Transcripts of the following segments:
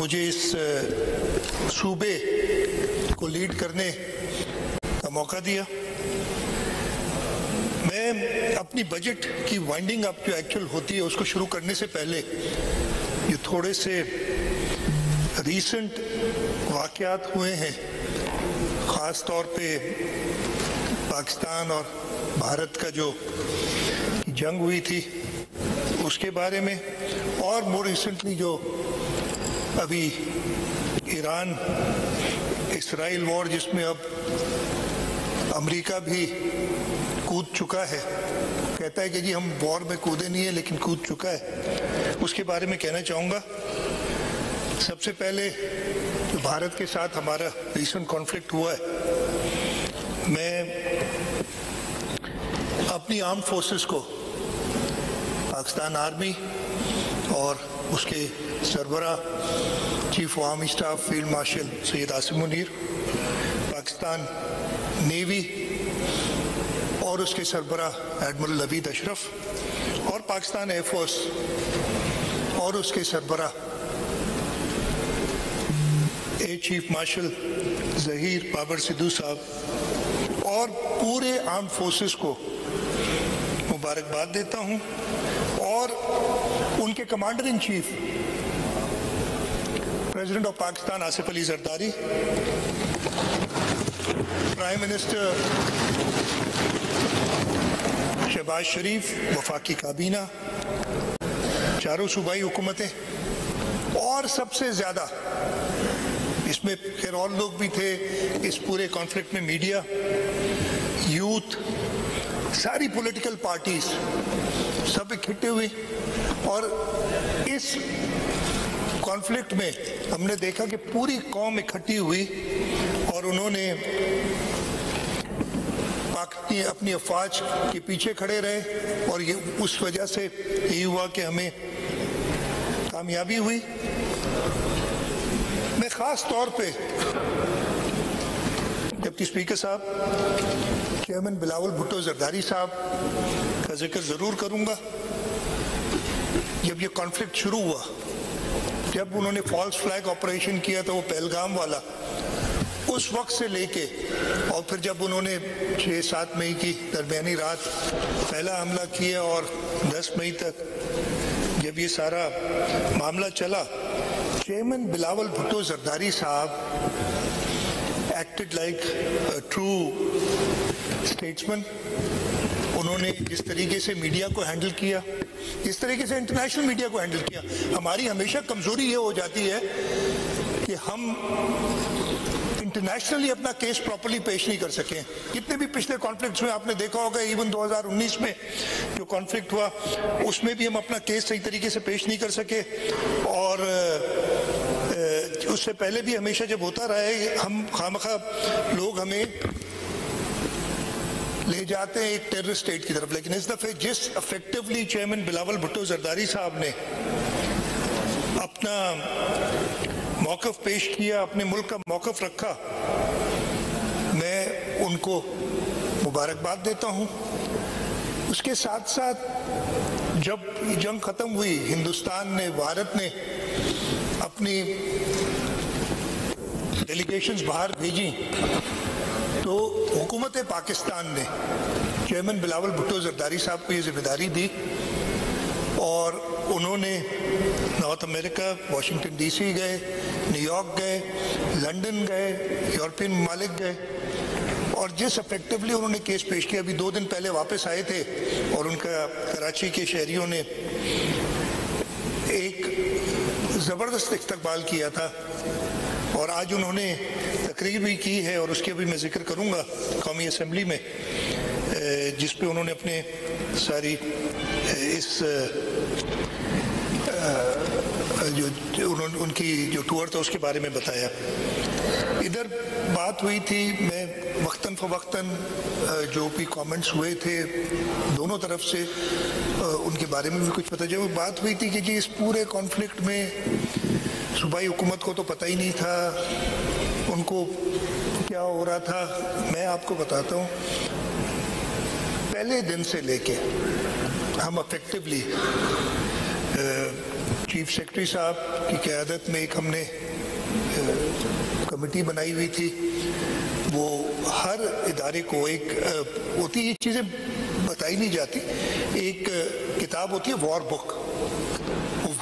مجھے اس صوبے کو لیڈ کرنے کا موقع دیا۔ میں اپنی بجٹ کی وائنڈنگ اپ جو ایکچوئل ہوتی ہے اس کو شروع کرنے سے پہلے یہ تھوڑے سے ریسنٹ واقعات ہوئے ہیں، خاص طور پہ پاکستان اور بھارت کا جو جنگ ہوئی تھی اس کے بارے میں، اور مور ریسنٹلی جو ابھی ایران اسرائیل وار جس میں اب امریکہ بھی کود چکا ہے، کہتا ہے کہ جی ہم وار میں کودے نہیں ہیں لیکن کود چکا ہے، اس کے بارے میں کہنا چاہوں گا۔ سب سے پہلے جو بھارت کے ساتھ ہمارا ریسنٹ کانفلکٹ ہوا ہے، میں اپنی آرم فورسز کو، پاکستان آرمی اور اس کے سربراہ chief of army staff field marshal Syed Asim Munir, Pakistan navy اور اس کے سربراہ ایڈمرل نوید اشرف، اور پاکستان ایئر فورس اور اس کے سربراہ air chief marshal Zaheer Babar Sidhu صاحب اور پورے آرم فورسز کو مبارکباد دیتا ہوں، اور ان کے commander in chief president of Pakistan Asif Ali Zardari, prime minister Shehbaz Sharif, وفاقی کابینہ، چاروں صوبائی حکومتیں، اور سب سے زیادہ اس میں خیر اور لوگ بھی تھے اس پورے کانفلکٹ میں، میڈیا، یوتھ، ساری پولیٹیکل پارٹیز سب اکٹھے ہوئی، اور اس کانفلکٹ میں ہم نے دیکھا کہ پوری قوم اکٹھی ہوئی اور انہوں نے اپنی افواج کے پیچھے کھڑے رہے، اور یہ اس وجہ سے یہی ہوا کہ ہمیں کامیابی ہوئی۔ میں خاص طور پہ ڈپٹی اسپیکر صاحب چیئرمین بلاول بھٹو زرداری صاحب کا ذکر ضرور کروں گا۔ جب یہ کانفلکٹ شروع ہوا، جب انہوں نے فالس فلیگ آپریشن کیا تھا وہ پہلگام والا، اس وقت سے لے کے، اور پھر جب انہوں نے 6-7 مئی کی درمیانی رات پہلا حملہ کیا اور 10 مئی تک جب یہ سارا معاملہ چلا، چیئرمین بلاول بھٹو زرداری صاحب ایکٹڈ لائک ٹرو اسٹیٹسمین۔ انہوں نے جس طریقے سے میڈیا کو ہینڈل کیا، جس طریقے سے انٹرنیشنل میڈیا کو ہینڈل کیا، ہماری ہمیشہ کمزوری یہ ہو جاتی ہے کہ ہم انٹرنیشنلی اپنا کیس پراپرلی پیش نہیں کر سکیں۔ جتنے بھی پچھلے کانفلکٹس میں آپ نے دیکھا ہوگا، ایون 2019 میں جو کانفلکٹ ہوا اس میں بھی ہم اپنا کیس صحیح طریقے سے پیش نہیں کر سکے، اور اس سے پہلے بھی ہمیشہ جب ہوتا رہا ہے، ہم خواہ لوگ ہمیں لے جاتے ہیں ایک ٹیررسٹ اسٹیٹ کی طرف، لیکن اس دفعہ جس افیکٹولی چیئرمین بلاول بھٹو زرداری صاحب نے اپنا موقف پیش کیا، اپنے ملک کا موقف رکھا، میں ان کو مبارکباد دیتا ہوں۔ اس کے ساتھ ساتھ جب جنگ ختم ہوئی، ہندوستان نے، بھارت نے اپنی ڈیلیگیشنز باہر بھیجی، تو حکومت پاکستان نے چیئرمین بلاول بھٹو زرداری صاحب کو یہ ذمہ داری دی، اور انہوں نے نارتھ امریکہ، واشنگٹن ڈی سی گئے، نیو یارک گئے، لنڈن گئے، یورپین ممالک گئے، اور جس افیکٹولی انہوں نے کیس پیش کیا، ابھی 2 دن پہلے واپس آئے تھے، اور ان کا کراچی کے شہریوں نے ایک زبردست استقبال کیا تھا، اور آج انہوں نے تقریر بھی کی ہے، اور اس کے بھی میں ذکر کروں گا قومی اسمبلی میں، جس پہ انہوں نے اپنے ساری اس ان کی جو ٹور تھا اس کے بارے میں بتایا۔ ادھر بات ہوئی تھی، میں وقتاً فوقتاً جو بھی کامنٹس ہوئے تھے دونوں طرف سے، ان کے بارے میں بھی کچھ پتہ چلا۔ بات ہوئی تھی کہ جی اس پورے کانفلکٹ میں صوبائی حکومت کو تو پتہ ہی نہیں تھا ان کو کیا ہو رہا تھا۔ میں آپ کو بتاتا ہوں، پہلے دن سے لے کے ہم افیکٹولی چیف سیکرٹری صاحب کی قیادت میں ایک ہم نے کمیٹی بنائی ہوئی تھی. وہ ہر ادارے کو ایک ہوتی، یہ چیزیں بتائی نہیں جاتی، ایک کتاب ہوتی ہے وار بک.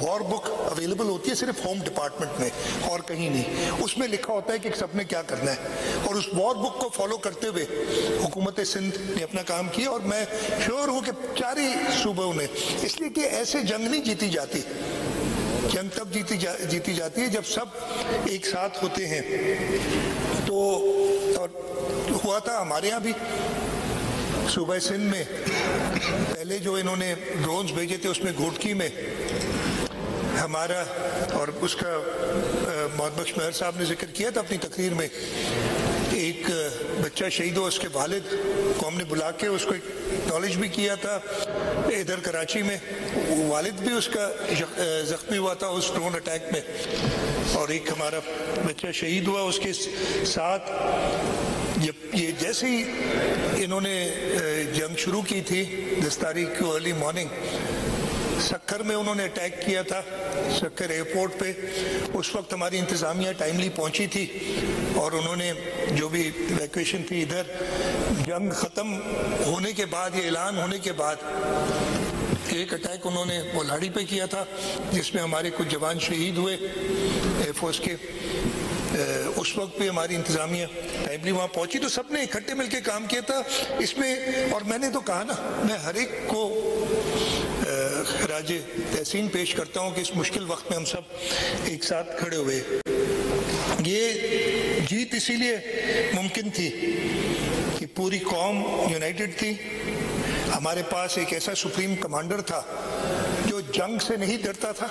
وار بک اویلیبل ہوتی ہے صرف ہوم ڈپارٹمنٹ میں اور کہیں نہیں. اس میں لکھا ہوتا ہے کہ سب نے کیا کرنا ہے، اور اس وار بک کو فالو کرتے ہوئے حکومت سندھ نے اپنا کام کیا. اور میں شیور ہوں کہ 4 ہی صوبوں نے، اس لیے کہ ایسے جنگ نہیں جیتی جاتی. جنگ تب جیتی جاتی ہے جب سب ایک ساتھ ہوتے ہیں. تو اور ہوا تھا ہمارے یہاں بھی صوبہ سندھ میں پہلے جو انہوں نے ڈرونز بھیجے تھے، اس میں گھوٹکی میں ہمارا اور اس کا محمد بخش مہر صاحب نے ذکر کیا تھا اپنی تقریر میں، ایک بچہ شہید ہوا. اس کے والد کو ہم نے بلا کے اس کو نالج بھی کیا تھا ادھر کراچی میں. والد بھی اس کا زخمی ہوا تھا اس ڈرون اٹیک میں، اور ایک ہمارا بچہ شہید ہوا. اس کے ساتھ جب یہ جیسے ہی انہوں نے جنگ شروع کی تھی 10 تاریخ کو ارلی مارننگ، سکھر میں انہوں نے اٹیک کیا تھا، سکھر ایئرپورٹ پہ. اس وقت ہماری انتظامیہ ٹائملی پہنچی تھی، اور انہوں نے جو بھی ایویکویشن تھی ادھر، جنگ ختم ہونے کے بعد، یہ اعلان ہونے کے بعد، ایک اٹیک انہوں نے بولاڑی پہ کیا تھا جس میں ہمارے کچھ جوان شہید ہوئے ایئر فورس کے. اس وقت بھی ہماری انتظامیہ ٹائملی وہاں پہنچی، تو سب نے اکٹھے مل کے کام کیا تھا اس میں. اور میں نے تو کہا نا، میں ہر ایک کو خراج تحسین پیش کرتا ہوں کہ اس مشکل وقت میں ہم سب ایک ساتھ کھڑے ہوئے. یہ جیت اسی لیے ممکن تھی کہ پوری قوم یونائٹڈ تھی. ہمارے پاس ایک ایسا سپریم کمانڈر تھا جو جنگ سے نہیں ڈرتا تھا،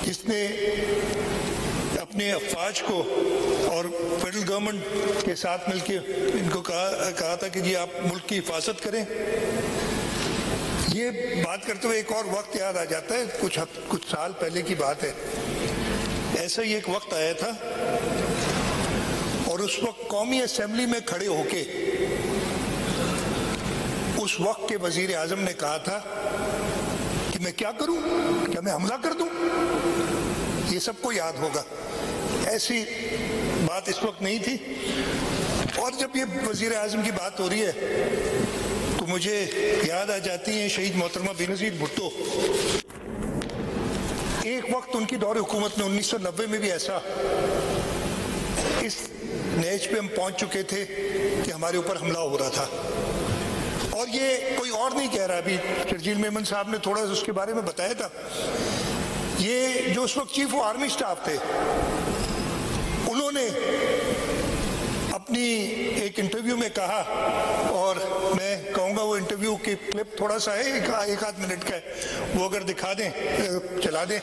جس نے اپنے افواج کو اور فیڈرل گورنمنٹ کے ساتھ مل کے ان کو کہا تھا کہ جی آپ ملک کی حفاظت کریں. یہ بات کرتے ہوئے ایک اور وقت یاد آ جاتا ہے، کچھ سال پہلے کی بات ہے. ایسا ہی ایک وقت آیا تھا، اور اس وقت قومی اسمبلی میں کھڑے ہو کے اس وقت کے وزیر اعظم نے کہا تھا کہ میں کیا کروں، کیا میں حملہ کر دوں. یہ سب کو یاد ہوگا، ایسی بات اس وقت نہیں تھی. اور جب یہ وزیر اعظم کی بات ہو رہی ہے تو مجھے یاد آ جاتی ہیں شہید محترمہ بینظیر بھٹو. ایک وقت ان کی دور حکومت میں 1990 میں بھی ایسا اس نیچ پہ ہم پہنچ چکے تھے کہ ہمارے اوپر حملہ ہو رہا تھا. اور یہ کوئی اور نہیں کہہ رہا، ابھی شرجیل میمن صاحب نے تھوڑا اس کے بارے میں بتایا تھا. یہ جو اس وقت چیف آف آرمی سٹاف تھے، انہوں نے اپنی ایک انٹرویو میں کہا، اور میں کہوں گا وہ انٹرویو کی کلپ تھوڑا سا ہے، 1 آدھ منٹ کا ہے، وہ اگر دکھا دیں، چلا دیں.